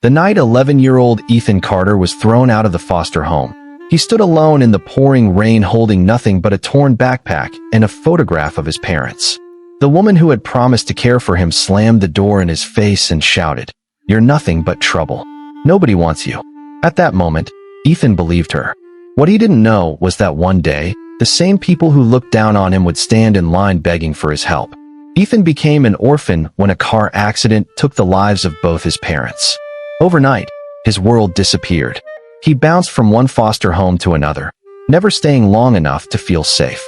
The night 11-year-old Ethan Carter was thrown out of the foster home, he stood alone in the pouring rain holding nothing but a torn backpack and a photograph of his parents. The woman who had promised to care for him slammed the door in his face and shouted, "You're nothing but trouble. Nobody wants you." At that moment, Ethan believed her. What he didn't know was that one day, the same people who looked down on him would stand in line begging for his help. Ethan became an orphan when a car accident took the lives of both his parents. Overnight, his world disappeared. He bounced from one foster home to another, never staying long enough to feel safe.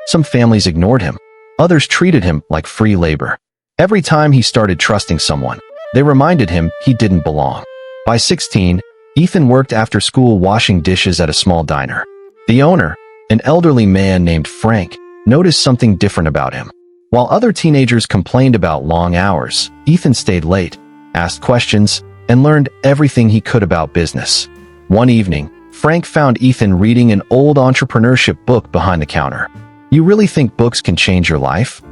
Some families ignored him. Others treated him like free labor. Every time he started trusting someone, they reminded him he didn't belong. By 16, Ethan worked after school washing dishes at a small diner. The owner, an elderly man named Frank, noticed something different about him. While other teenagers complained about long hours, Ethan stayed late, asked questions, and learned everything he could about business. One evening, Frank found Ethan reading an old entrepreneurship book behind the counter. "You really think books can change your life?"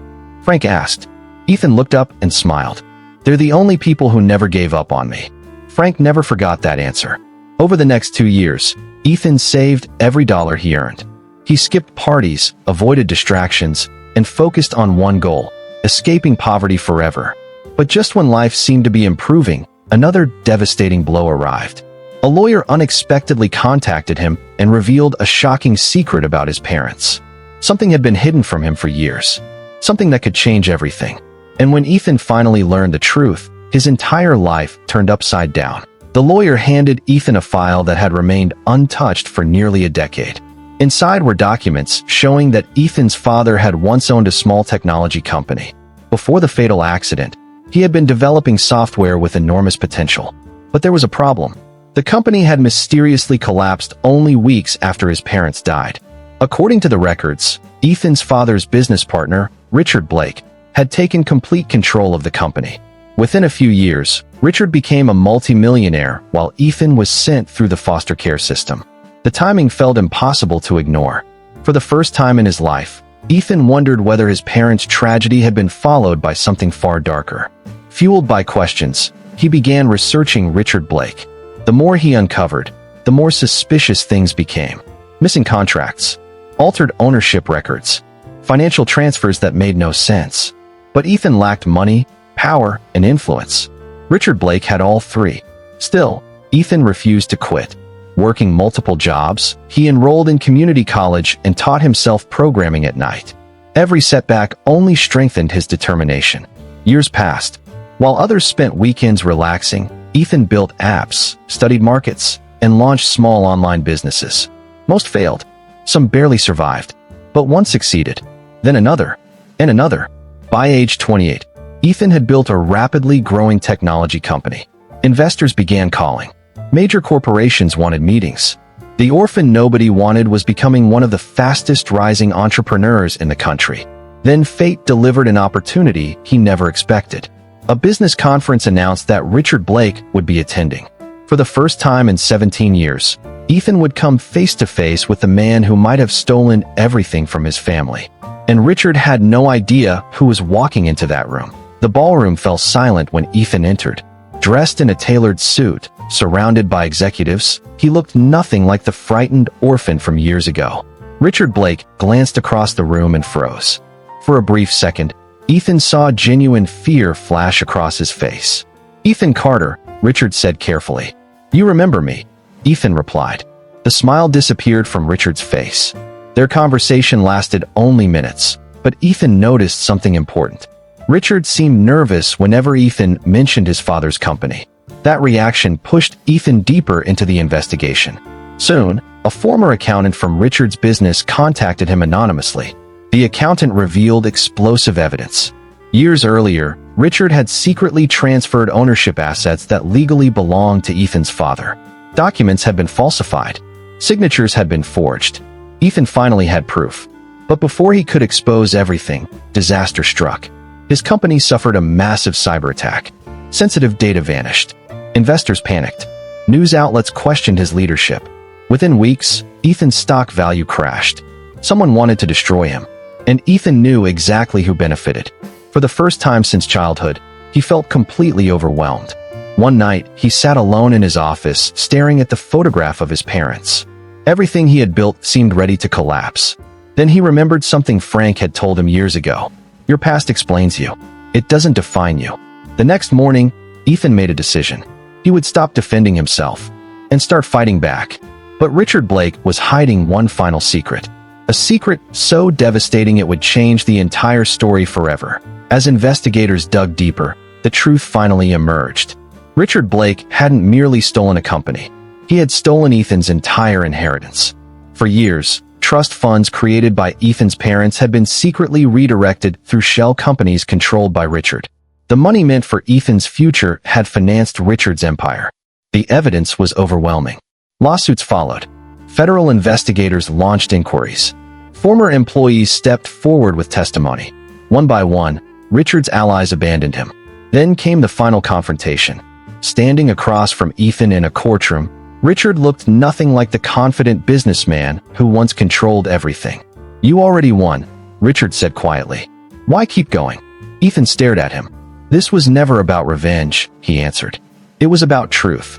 Frank asked. Ethan looked up and smiled. "They're the only people who never gave up on me." Frank never forgot that answer. Over the next 2 years, Ethan saved every dollar he earned. He skipped parties, avoided distractions, and focused on one goal, escaping poverty forever. But just when life seemed to be improving, another devastating blow arrived. A lawyer unexpectedly contacted him and revealed a shocking secret about his parents. Something had been hidden from him for years. Something that could change everything. And when Ethan finally learned the truth, his entire life turned upside down. The lawyer handed Ethan a file that had remained untouched for nearly a decade. Inside were documents showing that Ethan's father had once owned a small technology company. Before the fatal accident, he had been developing software with enormous potential. But there was a problem. The company had mysteriously collapsed only weeks after his parents died. According to the records, Ethan's father's business partner, Richard Blake, had taken complete control of the company. Within a few years, Richard became a multimillionaire while Ethan was sent through the foster care system. The timing felt impossible to ignore. For the first time in his life, Ethan wondered whether his parents' tragedy had been followed by something far darker. Fueled by questions, he began researching Richard Blake. The more he uncovered, the more suspicious things became. Missing contracts, altered ownership records, financial transfers that made no sense. But Ethan lacked money, power, and influence. Richard Blake had all three. Still, Ethan refused to quit. Working multiple jobs, he enrolled in community college and taught himself programming at night. Every setback only strengthened his determination. Years passed. While others spent weekends relaxing, Ethan built apps, studied markets, and launched small online businesses. Most failed. Some barely survived. But one succeeded. Then another. And another. By age 28, Ethan had built a rapidly growing technology company. Investors began calling. Major corporations wanted meetings. The orphan nobody wanted was becoming one of the fastest rising entrepreneurs in the country. Then fate delivered an opportunity he never expected. A business conference announced that Richard Blake would be attending. For the first time in 17 years, Ethan would come face to face with the man who might have stolen everything from his family. And Richard had no idea who was walking into that room. The ballroom fell silent when Ethan entered. Dressed in a tailored suit, surrounded by executives, he looked nothing like the frightened orphan from years ago. Richard Blake glanced across the room and froze. For a brief second, Ethan saw genuine fear flash across his face. "Ethan Carter," Richard said carefully. "You remember me?" Ethan replied. The smile disappeared from Richard's face. Their conversation lasted only minutes, but Ethan noticed something important. Richard seemed nervous whenever Ethan mentioned his father's company. That reaction pushed Ethan deeper into the investigation. Soon, a former accountant from Richard's business contacted him anonymously. The accountant revealed explosive evidence. Years earlier, Richard had secretly transferred ownership assets that legally belonged to Ethan's father. Documents had been falsified. Signatures had been forged. Ethan finally had proof. But before he could expose everything, disaster struck. His company suffered a massive cyber attack. Sensitive data vanished. Investors panicked. News outlets questioned his leadership. Within weeks, Ethan's stock value crashed. Someone wanted to destroy him. And Ethan knew exactly who benefited. For the first time since childhood, he felt completely overwhelmed. One night, he sat alone in his office, staring at the photograph of his parents. Everything he had built seemed ready to collapse. Then he remembered something Frank had told him years ago. Your past explains you. It doesn't define you. The next morning, Ethan made a decision. He would stop defending himself and start fighting back. But Richard Blake was hiding one final secret. A secret so devastating it would change the entire story forever. As investigators dug deeper, the truth finally emerged. Richard Blake hadn't merely stolen a company. He had stolen Ethan's entire inheritance. For years, trust funds created by Ethan's parents had been secretly redirected through shell companies controlled by Richard. The money meant for Ethan's future had financed Richard's empire. The evidence was overwhelming. Lawsuits followed. Federal investigators launched inquiries. Former employees stepped forward with testimony. One by one, Richard's allies abandoned him. Then came the final confrontation. Standing across from Ethan in a courtroom, Richard looked nothing like the confident businessman who once controlled everything. You already won, Richard said quietly. Why keep going? Ethan stared at him. This was never about revenge, he answered. It was about truth.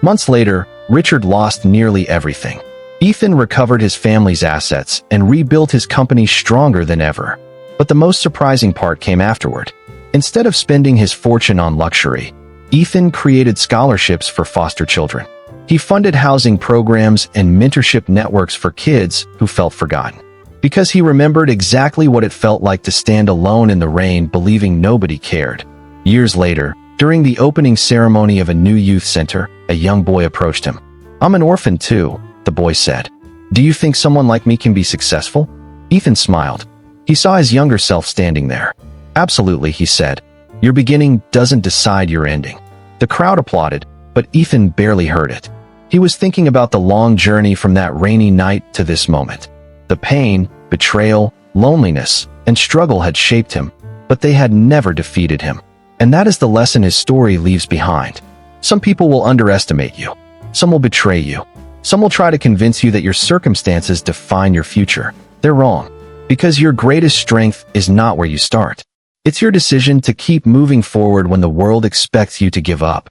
Months later, Richard lost nearly everything. Ethan recovered his family's assets and rebuilt his company stronger than ever. But the most surprising part came afterward. Instead of spending his fortune on luxury, Ethan created scholarships for foster children. He funded housing programs and mentorship networks for kids who felt forgotten. Because he remembered exactly what it felt like to stand alone in the rain, believing nobody cared. Years later, during the opening ceremony of a new youth center, a young boy approached him. I'm an orphan too, the boy said. Do you think someone like me can be successful? Ethan smiled. He saw his younger self standing there. Absolutely, he said. Your beginning doesn't decide your ending. The crowd applauded, but Ethan barely heard it. He was thinking about the long journey from that rainy night to this moment. The pain, betrayal, loneliness, and struggle had shaped him, but they had never defeated him. And that is the lesson his story leaves behind. Some people will underestimate you. Some will betray you. Some will try to convince you that your circumstances define your future. They're wrong. Because your greatest strength is not where you start. It's your decision to keep moving forward when the world expects you to give up.